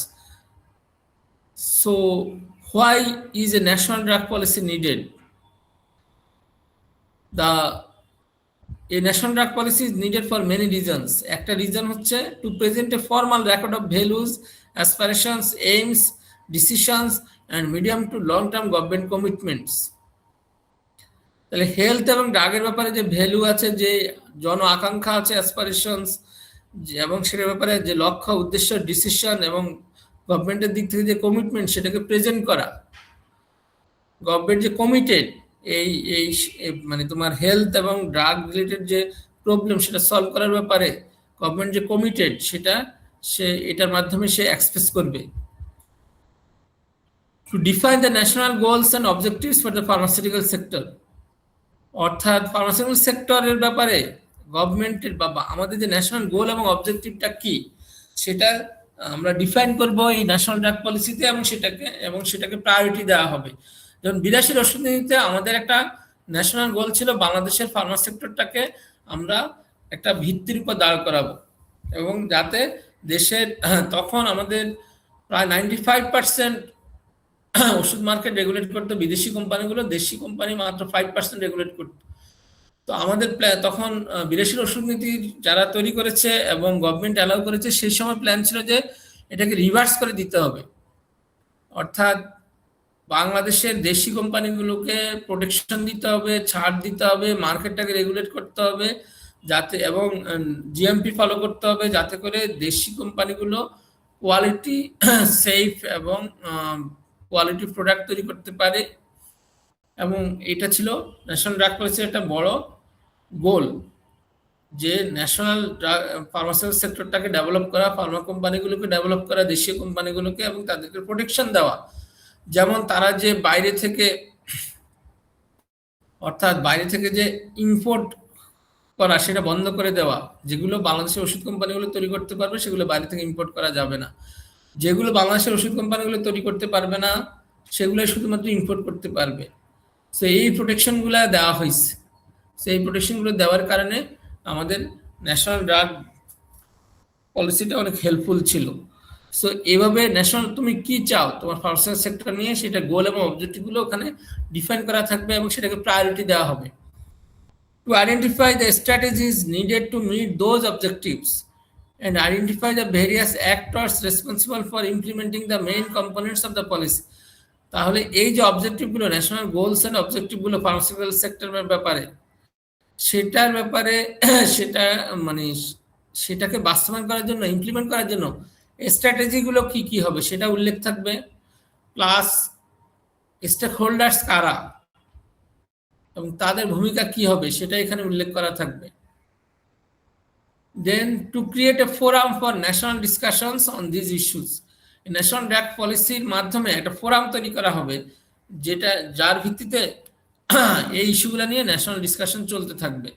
So, why is a national drug policy needed? A national drug policy is needed for many reasons. একটা reason হচ্ছে to present a formal record of values, aspirations, aims, decisions, and medium to long-term government commitments. তাহলে হেলথ এবং ড্রাগের ব্যাপারে যে ভ্যালু আছে, যে জন আকাঙ্ক্ষা আছে, অ্যাসপারেশনস, এবং সেটার ব্যাপারে যে লক্ষ্য, উদ্দেশ্য, ডিসিশন এবং গভর্নমেন্টের দিক থেকে যে কমিটমেন্ট, সেটাকে প্রেজেন্ট করা। গভর্নমেন্ট যে কমিটেড এই এই মানে তোমার হেলথ এবং ড্রাগ রিলেটেড যে প্রবলেম, সেটা সলভ করার ব্যাপারে গভর্নমেন্ট যে কমিটেড, সেটা সে এটার মাধ্যমে সে এক্সপ্রেস করবে। To define the national goals and objectives for the pharmaceutical sector, অর্থাৎ ফার্মাসিউটিক্যাল সেক্টরের ব্যাপারে গভর্নমেন্টের বা আমাদের যে ন্যাশনাল গোল এবং অবজেক্টিভটা কি, সেটা আমরা ডিফাইন করব এই ন্যাশনাল ড্রাগ পলিসিতে, এবং সেটাকে প্রায়োরিটি দেওয়া হবে। যেমন 82 ওষুধ নীতিতে আমাদের একটা ন্যাশনাল গোল ছিল বাংলাদেশের ফার্মা সেক্টরটাকে আমরা একটা ভিত্তির উপর দাঁড় করাবো, এবং যাতে দেশের তখন আমাদের প্রায় 95% ওষুধ মার্কেট রেগুলেট করতো বিদেশি কোম্পানিগুলো, দেশি কোম্পানি মাত্র 5% রেগুলেট করতো। তো আমাদের তখন বিদেশির ওষুধ নীতি যারা তৈরি করেছে এবং গভর্নমেন্ট অ্যালাউ করেছে, সেই সময় প্ল্যান ছিল যে এটাকে রিভার্স করে দিতে হবে, অর্থাৎ বাংলাদেশের দেশি কোম্পানিগুলোকে প্রোটেকশন দিতে হবে, ছাড় দিতে হবে, মার্কেটটাকে রেগুলেট করতে হবে যাতে, এবং জিএমপি ফলো করতে হবে, যাতে করে দেশি কোম্পানিগুলো কোয়ালিটি সেফ এবং কোয়ালিটি প্রোডাক্ট তৈরি করতে পারে। এবং এটা ছিল ন্যাশনাল ড্রাগ পলিসির একটা বড় গোল, যে ন্যাশনাল ফার্মাসিউটিক্যাল সেক্টরটাকে ডেভেলপ করা, ফার্মা কোম্পানিগুলোকে ডেভেলপ করা, দেশীয় কোম্পানিগুলোকে, এবং তাদেরকে প্রোটেকশন দেওয়া। যেমন তারা যে বাইরে থেকে, অর্থাৎ বাইরে থেকে যে ইম্পোর্ট করা, সেটা বন্ধ করে দেওয়া। যেগুলো বাংলাদেশের ওষুধ কোম্পানিগুলো তৈরি করতে পারবে, সেগুলো বাইরে থেকে ইম্পোর্ট করা যাবে না। যেগুলো বাংলাদেশের ওষুধ কোম্পানিগুলো তৈরি করতে পারবে না, সেগুলো শুধুমাত্র ইম্পোর্ট করতে পারবে। সো এই প্রোটেকশনগুলো দেওয়া হয়েছে। সেই প্রোটেকশনগুলো দেওয়ার কারণে আমাদের ন্যাশনাল ড্রাগ পলিসিটা অনেক হেল্পফুল ছিল। সো এভাবে ন্যাশনাল, তুমি কি চাও তোমার ফার্মাসিউটিক্যাল সেক্টর নিয়ে, সেটা গোল এবং অবজেক্টিভগুলো ওখানে ডিফাইন করা থাকবে, এবং সেটাকে প্রায়োরিটি দেওয়া হবে। To identify the strategies needed to meet those objectives and identify the various actors responsible for implementing the main components of the policy. তাহলে এই যে অবজেক্টিভগুলো, ন্যাশনাল গোলস এন্ড অবজেক্টিভগুলো ফার্মাসিউটিক্যাল সেক্টরের ব্যাপারে, সেটার ব্যাপারে সেটা মানে সেটাকে বাস্তবায়ন করার জন্য, ইমপ্লিমেন্ট করার জন্য স্ট্র্যাটেজিগুলো কি কি হবে সেটা উল্লেখ থাকবে, প্লাস স্টেক হোল্ডার্স কারা এবং তাদের ভূমিকা কি হবে সেটা এখানে উল্লেখ করা থাকবে। Then to create a forum for national discussions on these issues, national drug পলিসির মাধ্যমে একটা ফোরাম তৈরি করা হবে, যেটা যার ভিত্তিতে এই ইস্যুগুলো নিয়ে ন্যাশনাল ডিসকাশন চলতে থাকবে।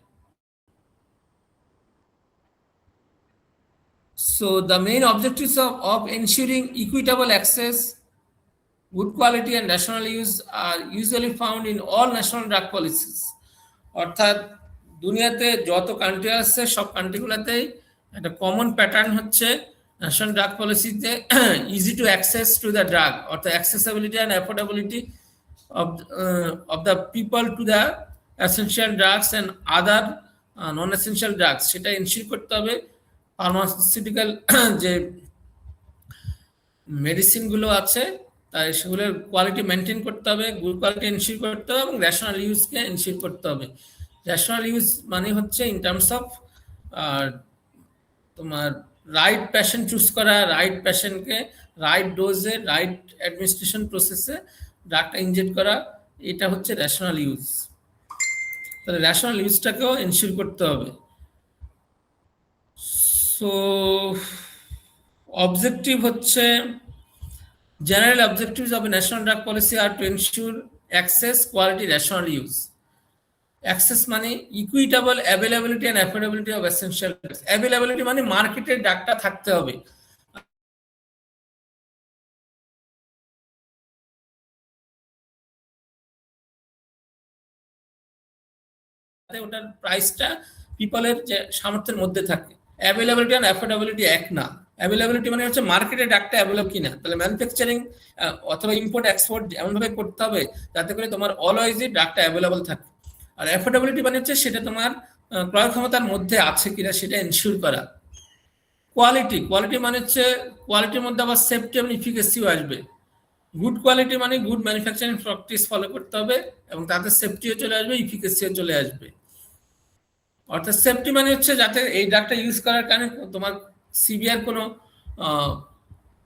So the main objectives of ensuring equitable access, good quality and national use are usually found in all national drug policies. অর্থাৎ দুনিয়াতে যত কান্ট্রি আছে, সব কান্ট্রিগুলোতেই একটা কমন প্যাটার্ন হচ্ছে ন্যাশনাল ড্রাগ পলিসিতে easy to access to the drug, অর্থাৎ accessibility and affordability of the people to the essential drugs and other non essential drugs, সেটা এনশিওর করতে হবে। ফার্মাসিউটিক্যাল যে মেডিসিনগুলো আছে, তাই সেগুলোর কোয়ালিটি মেনটেন করতে হবে, গুড কোয়ালিটি এনশিওর করতে হবে, এবং ন্যাশনাল ইউজকে এনশিওর করতে হবে। ন্যাশনাল ইউজ মানে হচ্ছে ইন টার্মস অফ তোমার রাইট প্যাশেন্ট চুজ করা, রাইট প্যাশেন্টকে রাইট ডোজে, রাইট অ্যাডমিনিস্ট্রেশন প্রসেসে ড্রাগটা ইনজেক্ট করা, এটা হচ্ছে ন্যাশনাল ইউজ। তাহলে ন্যাশনাল ইউজটাকেও এনশিওর করতে হবে। সো অবজেক্টিভ হচ্ছে, general objectives of a national drug policy are to ensure access, quality, rational use. Access মানে equitable availability and affordability of essential drugs. Availability মানে মার্কেটে ড্রাগটা থাকতে হবে, ওটার প্রাইসটা পিপলের যে সামর্থ্যের মধ্যে থাকে। অ্যাভেলেবিলিটি আর অ্যাফোর্ডেবিলিটি এক না। অ্যাভেলেবিলিটি মানে হচ্ছে মার্কেটে ড্রাগটা অ্যাভেলেবল কিনা, তাহলে ম্যানুফ্যাকচারিং অথবা ইম্পোর্ট এক্সপোর্ট এমনভাবে করতে হবে যাতে করে তোমার অলওয়েজই ড্রাগটা অ্যাভেলেবল থাকে। আর অ্যাফোর্ডেবিলিটি মানে হচ্ছে সেটা তোমার ক্রয় ক্ষমতার মধ্যে আছে কিনা সেটা এনশিওর করা। কোয়ালিটি মানে হচ্ছে কোয়ালিটির মধ্যে আবার সেফটি এবং ইফিকেসিও আসবে। গুড কোয়ালিটি মানে গুড ম্যানুফ্যাকচারিং প্র্যাকটিস ফলো করতে হবে এবং তাতে সেফটিও চলে আসবে, ইফিকেসিও চলে আসবে। অর্থাৎ সেফটি মানে হচ্ছে যাতে এই ড্রাগটা ইউজ করার কারণে তোমার সিভিয়ার কোনো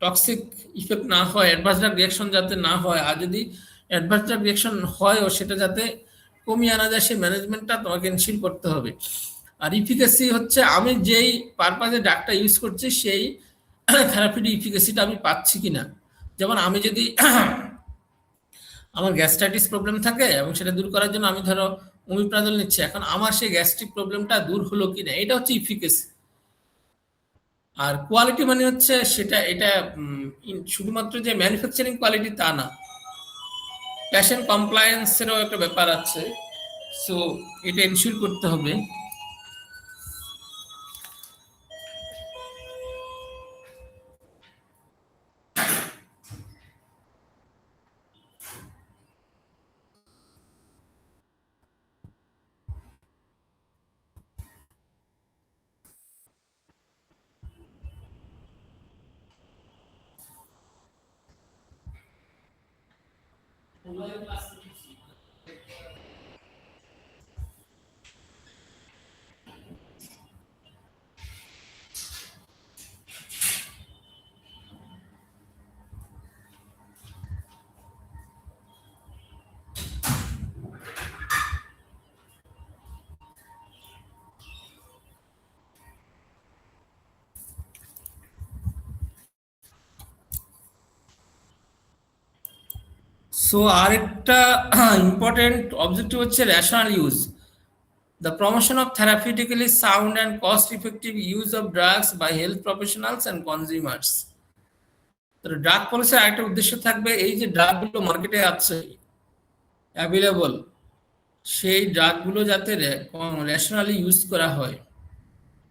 টক্সিক ইফেক্ট না হয়, অ্যাডভার্স ড্রাগ রিয়াকশন যাতে না হয়, আর যদি অ্যাডভার্স ড্রাগ রিয়াকশন হয়ও সেটা যাতে কমিয়ে আনা যায় সেই ম্যানেজমেন্টটা তোমাকে এনশিওর করতে হবে। আর ইফিকেসি হচ্ছে আমি যেই পারপাজে ড্রাগটা ইউজ করছি সেই থেরাপিউটিক ইফিকেসিটা আমি পাচ্ছি কিনা। যেমন আমি যদি আমার গ্যাস্ট্রাইটিস প্রবলেম থাকে এবং সেটা দূর করার জন্য আমি ধরো ওমিপ্রাজল নিচ্ছি, এখন আমার সেই গ্যাস্ট্রিক প্রবলেমটা দূর হলো কিনা, এটা হচ্ছে ইফিকেসি। আর কোয়ালিটি মানে হচ্ছে সেটা এটা শুধুমাত্র যে ম্যানুফ্যাকচারিং কোয়ালিটি তা না, প্যাশেন্ট কমপ্লায়েন্সেরও একটা ব্যাপার আছে। সো এটা এনশিওর করতে হবে। সো আরেকটা ইম্পর্টেন্ট অবজেক্টিভ হচ্ছে rational use, the promotion of therapeutically sound and cost-effective use of drugs by health professionals and consumers. তো ড্রাগ পলিসির আরেকটা উদ্দেশ্য থাকবে এই যে ড্রাগগুলো মার্কেটে আছে অ্যাভেলেবল, সেই ড্রাগগুলো যাতে রেশনালি ইউজ করা হয়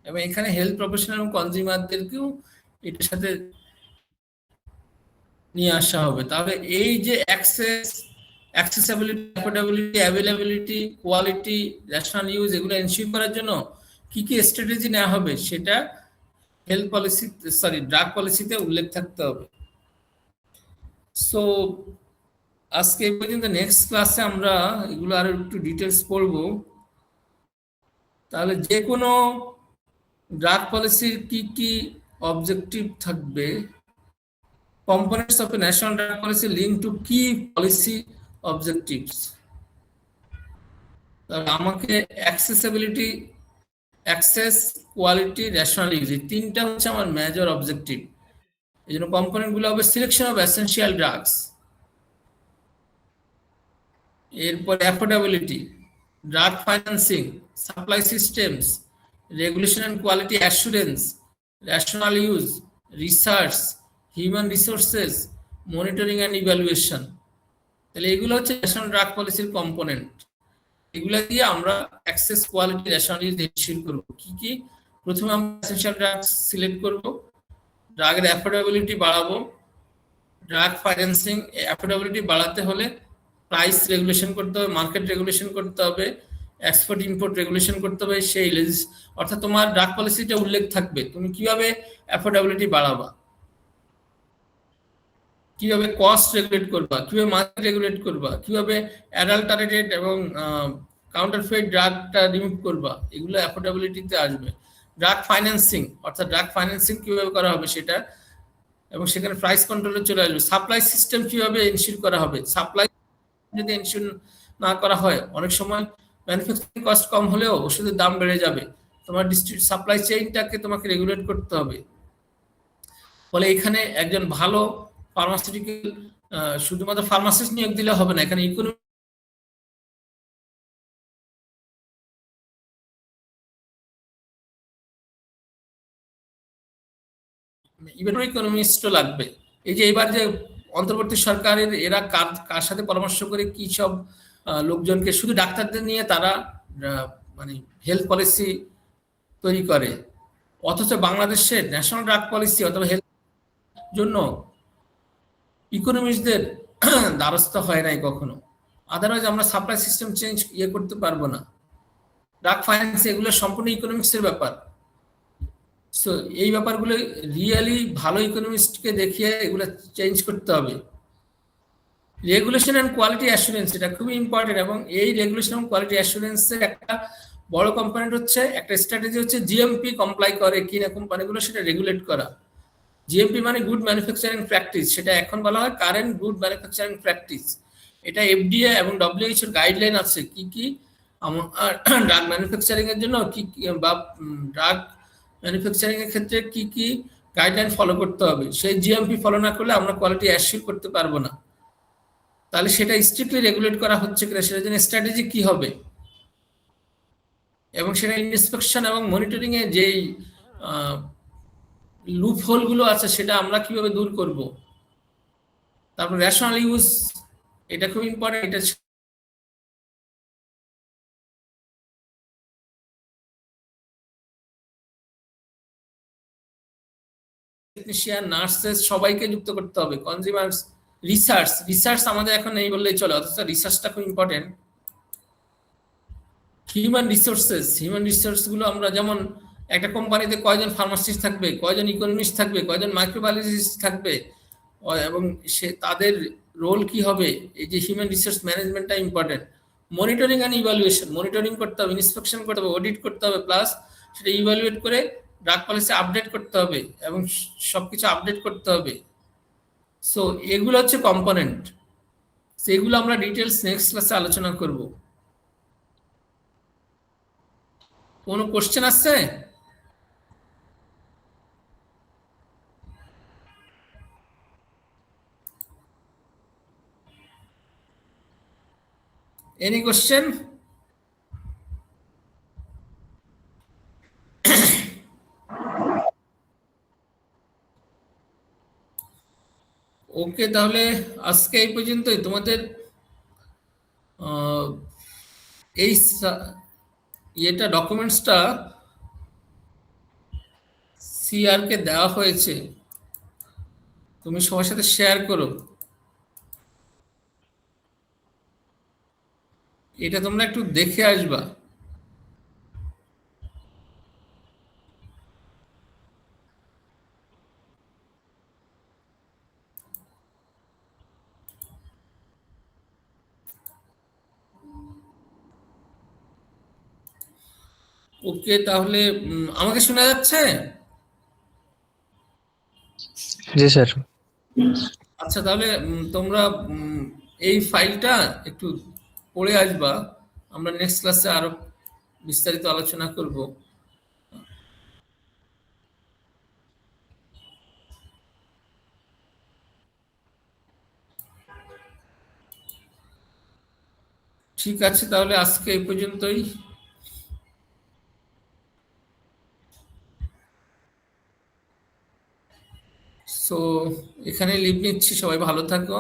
এবং এখানে হেলথ প্রফেশনাল এবং কনজিউমারদেরকেও এটার সাথে নিয়ে আসা হবে। তাহলে এই যে accessibility, affordability, availability, quality, rational use এগুলো এনশিওর করার জন্য কি কি স্ট্র্যাটেজি নেওয়া হবে সেটা হেলথ পলিসি ড্রাগ পলিসিতে উল্লেখ থাকতে হবে। সো আজকে এই পর্যন্ত, নেক্সট ক্লাসে আমরা এগুলো আরো একটু ডিটেলস পড়বো। তাহলে যে কোনো ড্রাগ পলিসির কি কি অবজেক্টিভ থাকবে, components of a national drug policy linked to key policy objectives. তাহলে আমাকে accessibility, access, quality, rational use এই তিনটা হচ্ছে আমার মেজর অবজেক্টিভ। এই জন্য কম্পোনেন্ট গুলো হবে সিলেকশন অফ এসেনশিয়াল ড্রাগস, এরপর affordability, drug financing, supply systems, regulation and quality assurance, rational use, research, human resources, monitoring and evaluation. তাহলে এগুলো হচ্ছে ন্যাশনাল ড্রাগ পলিসির কম্পোনেন্ট। এগুলো দিয়ে আমরা access, quality, rational use ensure করব। কি কি? প্রথমে আমরা এসেনশিয়াল ড্রাগস সিলেক্ট করব, ড্রাগের অ্যাফোর্ডেবিলিটি বাড়াবো, ড্রাগ ফাইন্যান্সিং অ্যাফোর্ডেবিলিটি বাড়াতে হলে প্রাইস রেগুলেশন করতে হবে, মার্কেট রেগুলেশন করতে হবে, এক্সপোর্ট ইম্পোর্ট রেগুলেশন করতে হবে। সেই অর্থাৎ তোমার ড্রাগ পলিসিটা উল্লেখ থাকবে তুমি কিভাবে অ্যাফোর্ডেবিলিটি বাড়াবা, কিভাবে কস্ট রেগুলেট করবা, কিভাবে মার্কেট রেগুলেট করবা, কিভাবে অ্যাডাল্টারেটেড এবং কাউন্টারফেট ড্রাগটা রিমুভ করবা, এগুলো অ্যাফোর্ডেবিলিটিতে আসবে। ড্রাগ ফাইন্যান্সিং, অর্থাৎ ড্রাগ ফাইন্যান্সিং কিভাবে করা হবে সেটা, এবং সেখানে প্রাইস কন্ট্রোলে চলে আসবে। সাপ্লাই সিস্টেম কিভাবে এনশিওর করা হবে, সাপ্লাই যদি এনশিওর না করা হয় অনেক সময় ম্যানুফ্যাকচারিং কস্ট কম হলেও ওষুধের দাম বেড়ে যাবে। তোমার সাপ্লাই চেইনটাকে তোমাকে রেগুলেট করতে হবে। ফলে এখানে একজন ভালো ফার্মাসিউটিক্যাল শুধুমাত্র ফার্মাসিস্ট নিয়োগ দিলে হবে না, এখানে ইকোনমিস্টও লাগবে। এই যে এবার যে অন্তর্বর্তী সরকারের এরা কার সাথে পরামর্শ করে কি সব লোকজনকে, শুধু ডাক্তারদের নিয়ে তারা মানে হেলথ পলিসি তৈরি করে, অথচ বাংলাদেশের ন্যাশনাল ড্রাগ পলিসি অথবা হেলথ জন্য ইকোনমিস্টদের দ্বারস্থ হয় নাই কখনো। আদারওয়াইজ আমরা সাপ্লাই সিস্টেম চেঞ্জ করতে পারবো না। ড্রাগ ফাইন্যান্স এগুলো সম্পূর্ণ ইকোনমিক্সের ব্যাপার। সো এই ব্যাপারগুলো রিয়েলি ভালো ইকোনমিস্টকে দেখিয়ে এগুলো চেঞ্জ করতে হবে। রেগুলেশন অ্যান্ড কোয়ালিটি অ্যাসুরেন্স এটা খুবই ইম্পর্টেন্ট, এবং এই রেগুলেশন এবং কোয়ালিটি অ্যাসুরেন্সের একটা বড় কম্পোনেন্ট হচ্ছে, একটা স্ট্র্যাটেজি হচ্ছে জিএমপি কমপ্লাই করে কিনা কোম্পানিগুলো সেটা রেগুলেট করা। জিএমপি মানে গুড ম্যানুফ্যাকচারিং প্র্যাকটিস, সেটা এখন বলা হয় কারেন্ট গুড ম্যানুফ্যাকচারিং প্র্যাকটিস। এটা এফডিএ এবং ডব্লিউএইচওর গাইডলাইন আছে কি কি ড্রাগ ম্যানুফ্যাকচারিং এর জন্য কি বা ড্রাগ ম্যানুফ্যাকচারিং এর ক্ষেত্রে কি কি গাইডলাইন ফলো করতে হবে। সেই জিএমপি ফলো না করলে আমরা কোয়ালিটি অ্যাসিওর করতে পারবো না। তাহলে সেটা স্ট্রিক্টলি রেগুলেট করা হচ্ছে কিনা, সেটার জন্য স্ট্র্যাটেজি কি হবে, এবং সেটা ইন্সপেকশন এবং মনিটরিং এ যেই লুপ হোল গুলো আছে সেটা আমরা কিভাবে দূর করব। তারপর রেশনাল ইউজ, এটা খুব ইম্পর্টেন্ট। এটা টেকনিশিয়ান, নার্সেস সবাইকে যুক্ত করতে হবে। কনজিউমার্স, রিসার্চ আমাদের এখন নেই বললেই চলে, অথচ রিসার্চটা খুব ইম্পর্টেন্ট। হিউম্যান রিসোর্স গুলো আমরা যেমন একটা কোম্পানিতে কয়জন ফার্মাসিস্ট থাকবে, কয়জন ইকোনমিস্ট থাকবে, কয়জন মাইক্রোবায়োলজিস্ট থাকবে, এবং সে তাদের রোল কি হবে, এই যে হিউম্যান রিসোর্স ম্যানেজমেন্টটা important. Monitoring and evaluation, monitoring করতে হবে, ইন্সপেকশন করতে হবে, অডিট করতে হবে, প্লাস সেটা ইভালুয়েট করে ড্রাগ পলিসি আপডেট করতে হবে এবং সবকিছু আপডেট করতে হবে। সো এগুলো হচ্ছে কম্পোনেন্ট, সেগুলো আমরা ডিটেলস নেক্সট ক্লাসে আলোচনা করব। কোনো কোশ্চেন আছে? Any question? ওকে, তাহলে আজকে এই পর্যন্তই। তোমাদের এই এটা ডকুমেন্টসটা সিআর কে দেওয়া হয়েছে, তুমি সবার সাথে শেয়ার করো। এটা তোমরা একটু দেখে আসবা। ওকে, তাহলে আমাকে শোনা যাচ্ছে? জি স্যার। আচ্ছা, তাহলে তোমরা এই ফাইলটা একটু পড়ে আসবা, আমরা নেক্সট ক্লাসে আরো বিস্তারিত আলোচনা করব। ঠিক আছে, তাহলে আজকে এই পর্যন্তই। সো এখানে লিভ নিচ্ছি, সবাই ভালো থাকো।